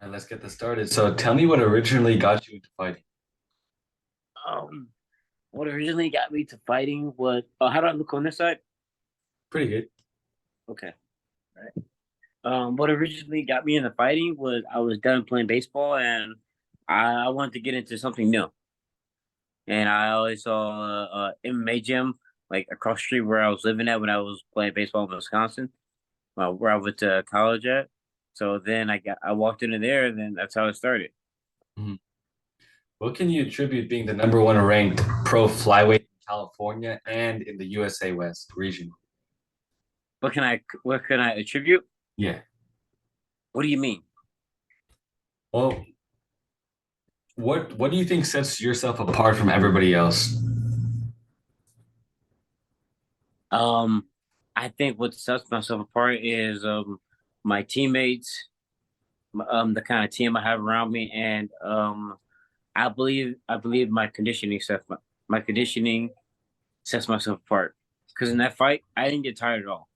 And let's get this started. So tell me what originally got you into fighting. Um, what originally got me to fighting was how do I look on this side? Pretty good. Okay. All right. What originally got me into fighting was I was done playing baseball and I wanted to get into something new. And I always saw MMA gym like across the street where I was living at when I was playing baseball in Wisconsin, where I went to college at. So then I walked into there and then that's how it started. Mhm. What can you attribute being the number one ranked pro flyweight in California and in the USA West region? What can I attribute? Yeah. What do you mean? Well, what do you think sets yourself apart from everybody else? Um, I think what sets myself apart is my teammates, the kind of team I have around me, and I believe my conditioning sets myself apart. Because in that fight, I didn't get tired at all.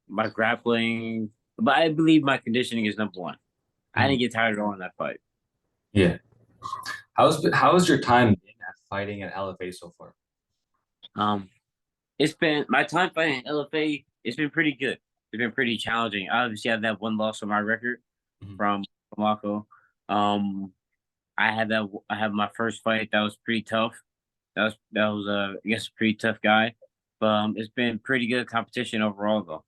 My grappling, but I believe my conditioning is number one. I Mhm. didn't get tired at all in that fight. Yeah. How's your time been at fighting at LFA so far? Um, it's been my time fighting LFA. It's been pretty good. It's been pretty challenging. I obviously have that one loss on my record Mhm. from Morocco. Um, I had my first fight that was pretty tough. That was I guess a pretty tough guy. But it's been pretty good competition overall though.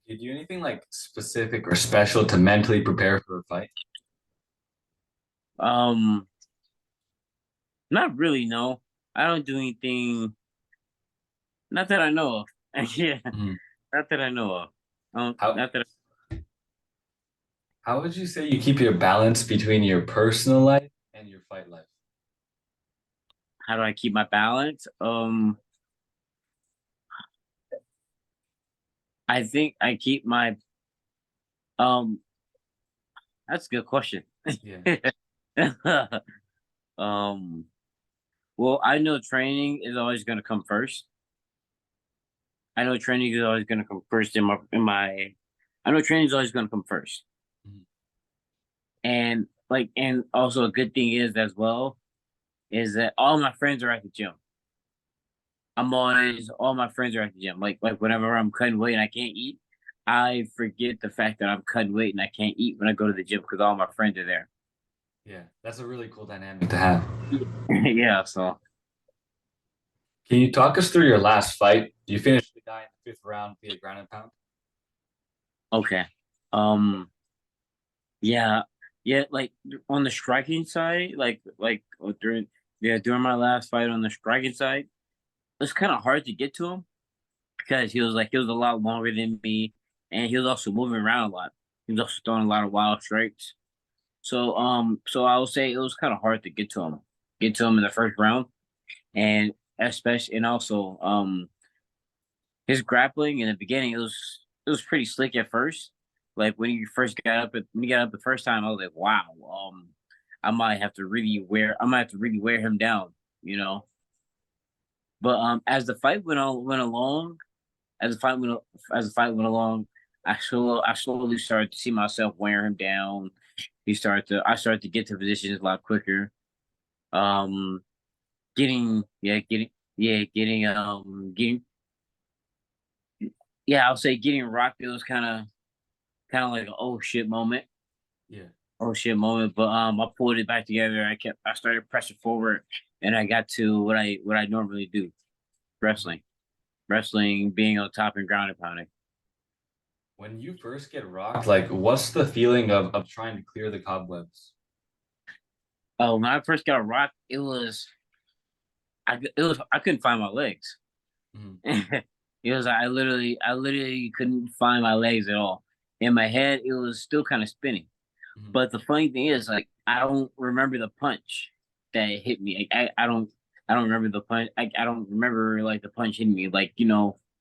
Do you do anything like specific or special to mentally prepare for a fight? Um Not really, no. I don't do anything, not that I know of. Yeah, Mhm. not that I know of. How Not that how would you say you keep your balance between your personal life and your fight life? How do I keep my balance? I think I keep my um that's a good question. Yeah. um well, I know training is always gonna come first. I know training is always going to come first I know training is always going to come first. Mhm. And also a good thing is as well is that all my friends are at the gym. All my friends are at the gym. Like whenever I'm cutting weight and I can't eat, I forget the fact that I'm cutting weight and I can't eat when I go to the gym because all my friends are there. Yeah, that's a really cool dynamic to have. Yeah, so Can you talk us through your last fight? You finished the guy in the fifth round via ground and pound. okay. Um yeah, yeah, like on the striking side, during my last fight on the striking side, it's kind of hard to get to him because he was a lot longer than me, and he was also moving around a lot. He was also throwing a lot of wild strikes. So I would say it was kind of hard to get to him in the first round, and especially and also his grappling in the beginning it was pretty slick at first. Like when he got up the first time, I was like, wow, I might have to really wear him down, you know. But as the fight went along, as the fight went as the fight went along, I slowly started to see myself wearing him down. I started to get to positions a lot quicker. Um, getting I'll say getting rocked. It was kind of like an oh shit moment, Yeah. But I pulled it back together. I started pressing forward, and I got to what I normally do, wrestling, being on top and ground and pounding. When you first get rocked, like what's the feeling of trying to clear the cobwebs? Oh, when I first got rocked, I couldn't find my legs. Mhm. It was I literally couldn't find my legs at all. In my head, it was still kind of spinning. Mhm. But the funny thing is, like, I don't remember the punch that hit me. I don't remember the punch. I don't remember like the punch hitting me. Like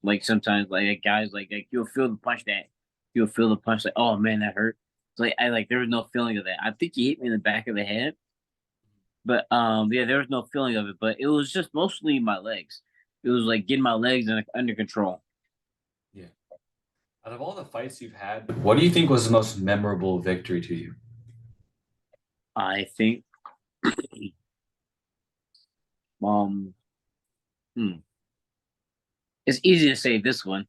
like sometimes like guys like you'll feel the punch like oh man that hurt. It's like I like there was no feeling of that. I think he hit me in the back of the head, but yeah, there was no feeling of it. But it was just mostly my legs. It was like getting my legs under control. Yeah. Out of all the fights you've had, what do you think was the most memorable victory to you? I think um hmm, it's easy to say this one.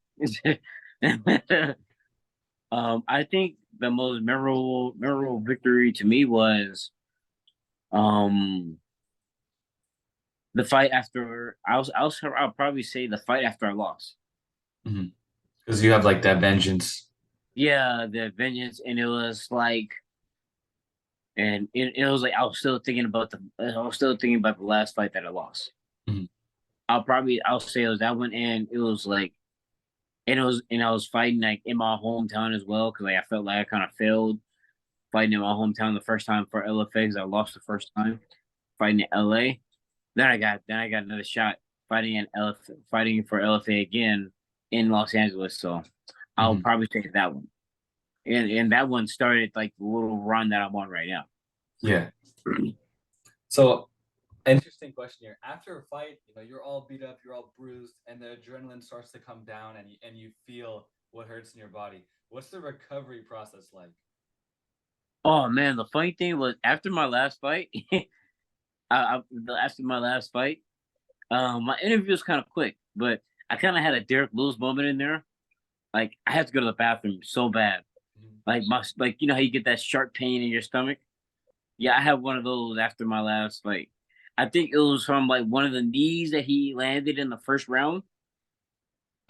I think the most memorable victory to me was um the fight after I'll probably say the fight after I lost. Because you have like that vengeance. Yeah, the vengeance, and it was like, and it was like I was still thinking about the last fight that I lost. Mhm. I'll say it was that one, and it was like, and I was fighting like in my hometown as well because like I felt like I kind of failed fighting in my hometown the first time for LFA because I lost the first time fighting in LA. Then I got another shot fighting for LFA again in Los Angeles. So I'll Mhm. probably take that one. And that one started like the little run that I'm on right now. Yeah. So, interesting question here. After a fight, you're all beat up, you're all bruised, and the adrenaline starts to come down, and you feel what hurts in your body. What's the recovery process like? Oh man, the funny thing was after my last fight, after my last fight, my interview was kind of quick, but I kind of had a Derek Lewis moment in there. Like I had to go to the bathroom so bad. Mhm. Like you know how you get that sharp pain in your stomach. Yeah, Yeah. I had one of those after my last fight. I think it was from like one of the knees that he landed in the first round,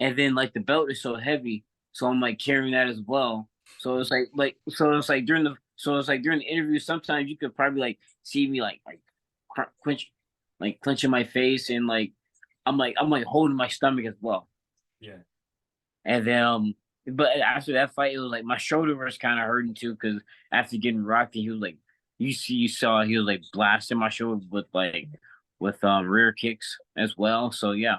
and then like the belt is so heavy, so I'm like carrying that as well. So it's like during the interview, sometimes you could probably like see me clench, like clenching my face, and I'm like holding my stomach as well. Yeah. And then but after that fight, it was like my shoulder was kind of hurting too because after getting rocked, he was like, you saw he was like blasting my shoulder with rear kicks as well. So yeah.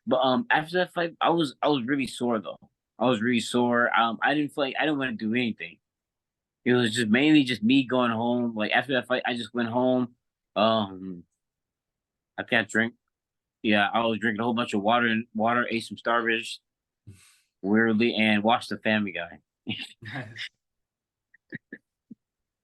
But after that fight, I was really sore though. I was really sore. I didn't feel like I didn't want to do anything. It was just mainly just me going home. Like after that fight, I just went home. Um, I can't drink. Yeah, I was drinking a whole bunch of water, ate some Starburst weirdly, and watched the Family Guy. Nice.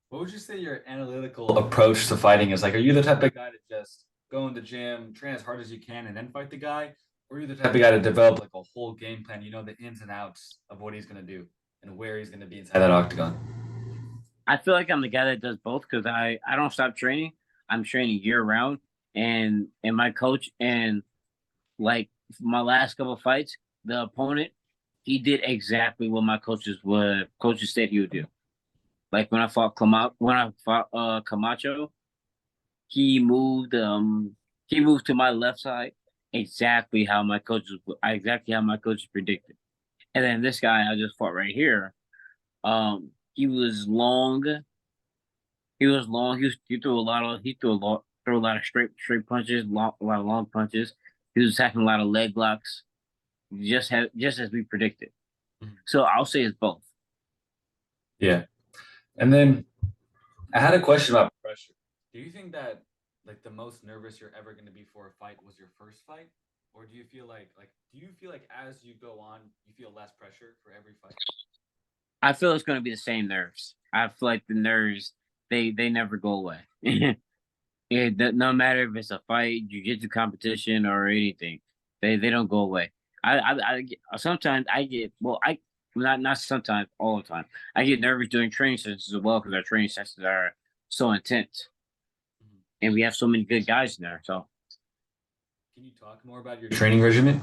What would you say your analytical approach to fighting is? Like, are you the type of guy to just go in the gym, train as hard as you can, and then fight the guy? Or are you the type of guy to develop like a whole game plan, the ins and outs of what he's gonna do and where he's gonna be inside that octagon? I feel like I'm the guy that does both because I don't stop training. I'm training year round, and my coach and like my last couple of fights, the opponent he did exactly what my coaches said he would do. Like when I fought Camacho, he moved to my left side exactly how my coaches predicted. And then this guy I just fought right here, he was long. He was long. Threw a lot of straight punches, a lot of long punches. He was attacking a lot of leg locks, just as we predicted. Mhm. So I'll say it's both. Yeah. And then I had a question about pressure. Do you think that like the most nervous you're ever gonna be for a fight was your first fight? Or do you feel like as you go on, you feel less pressure for every fight? I feel it's going to be the same nerves. I feel like the nerves they never go away. No matter if it's a fight, jujitsu competition, or anything, they don't go away. Sometimes I get well, I not sometimes all the time. I get nervous during training sessions as well because our training sessions are so intense, Mhm. and we have so many good guys in there. So, Can you talk more about your training regimen?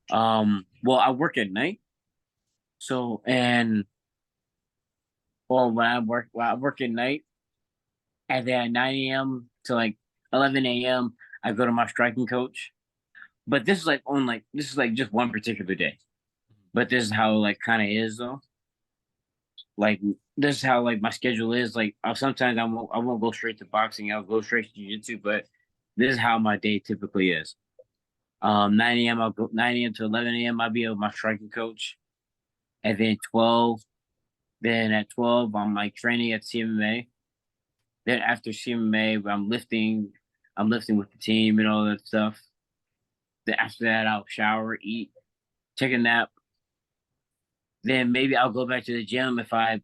well, I work at night, so and well, when I work at night, and then at 9 a.m. to like 11 a.m., I go to my striking coach. But this is like just one particular day. But this is how like kind of is though. Like this is how like my schedule is. Like sometimes I won't go straight to boxing. I'll go straight to jiu-jitsu. But this is how my day typically is. 9 a.m. I'll go 9 a.m. to 11 a.m. I'll be with my striking coach, and then 12. Then at 12, I'm like training at CMMA. Then after CMMA, I'm lifting with the team and all that stuff. Then after that, I'll shower, eat, take a nap, then maybe I'll go back to the gym if I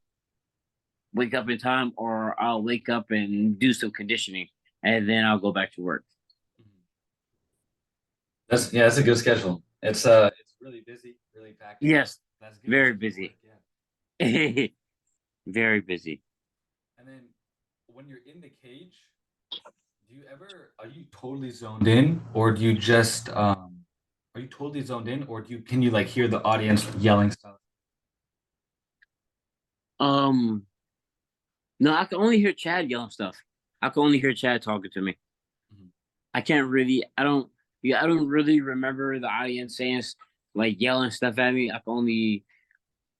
wake up in time, or I'll wake up and do some conditioning, and then I'll go back to work. Mhm. That's yeah, that's a good schedule. It's really busy, really packed in. Yes, That's good that very you can work, busy. yeah. Very busy. And then when you're in the cage, are you totally zoned in, or do you just are you totally zoned in, or can you like hear the audience yelling stuff? Um, no, I can only hear Chad yelling stuff. I can only hear Chad talking to me. Mhm. I can't really. I don't. Yeah, I don't really remember the audience saying like yelling stuff at me. I can only.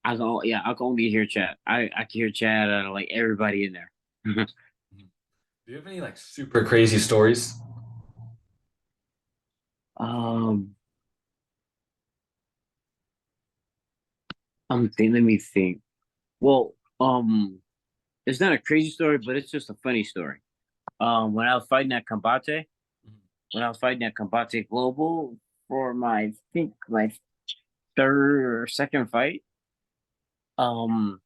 I can. Yeah, I can only hear Chad. I can hear Chad and like everybody in there. Mhm. Do you have any like super crazy stories? um, let me think. Well, it's not a crazy story, but it's just a funny story. When I was fighting at Combate, Mhm. when I was fighting at Combate Global for my, I think my third or second fight. Um,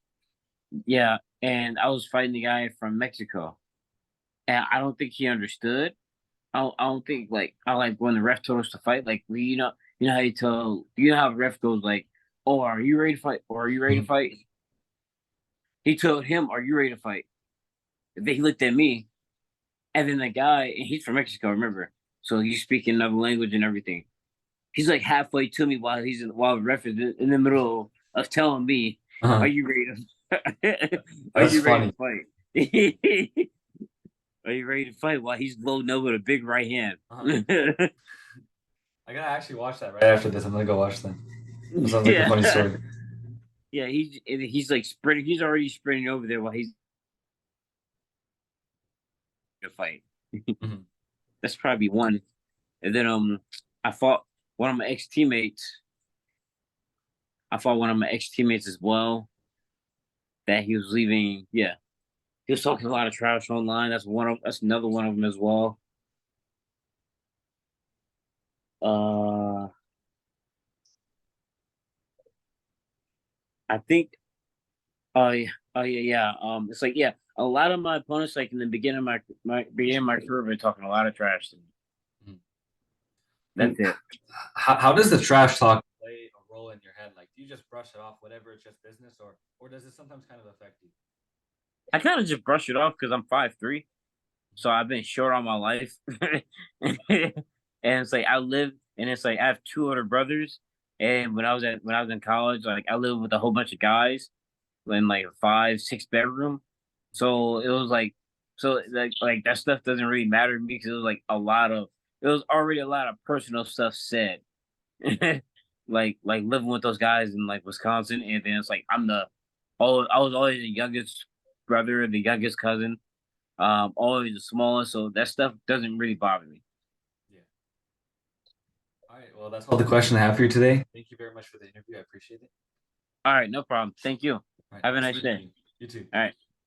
yeah, and I was fighting the guy from Mexico, and I don't think he understood. I don't think like I like when the ref told us to fight. Like you know how you know how the ref goes like, "Oh, are you ready to fight? Or are you ready to Mhm. fight?" He told him, "Are you ready to fight?" Then he looked at me, and then the guy, and he's from Mexico, remember? So he's speaking another language and everything. He's like halfway to me while the ref is in the middle of telling me, "Are Uh-huh. you ready to? Are That's you ready to funny. fight? Are you ready to fight?" While he's loading up with a big right hand. Uh-huh. I gotta actually watch that right after this. I'm gonna go watch that. That sounds like a Yeah, funny story. yeah. He's like sprinting. He's already sprinting over there while he's to fight. Mhm. That's probably one. And then I fought one of my ex teammates. I fought one of my ex teammates as well. That he was leaving. Yeah, he was talking a lot of trash online. That's another one of them as well. Uh, I think. Oh yeah, oh yeah, yeah. It's like yeah, a lot of my opponents, like in the beginning of my beginning of my career, been talking a lot of trash to me. Mhm. That's And it. how does the trash talk play a role in your head? Like, do you just brush it off, whatever, it's just business, or does it sometimes kind of affect you? I kind of just brush it off because I'm 5'3", so I've been short all my life, and it's like I live, and it's like I have two older brothers, and when I was in college, like I lived with a whole bunch of guys in like a 5, 6 bedroom, so it was like, so like that stuff doesn't really matter to me because it was like it was already a lot of personal stuff said, like living with those guys in like Wisconsin, and then it's like I was always the youngest brother, the youngest cousin, always the smallest, so that stuff doesn't really bother me. Yeah. All right. Well, that's all the question I have for you today. Thank you very much for the interview. I appreciate it. All right, no problem. Thank you. All right. Have a Nice nice meeting day. you. You too. All right.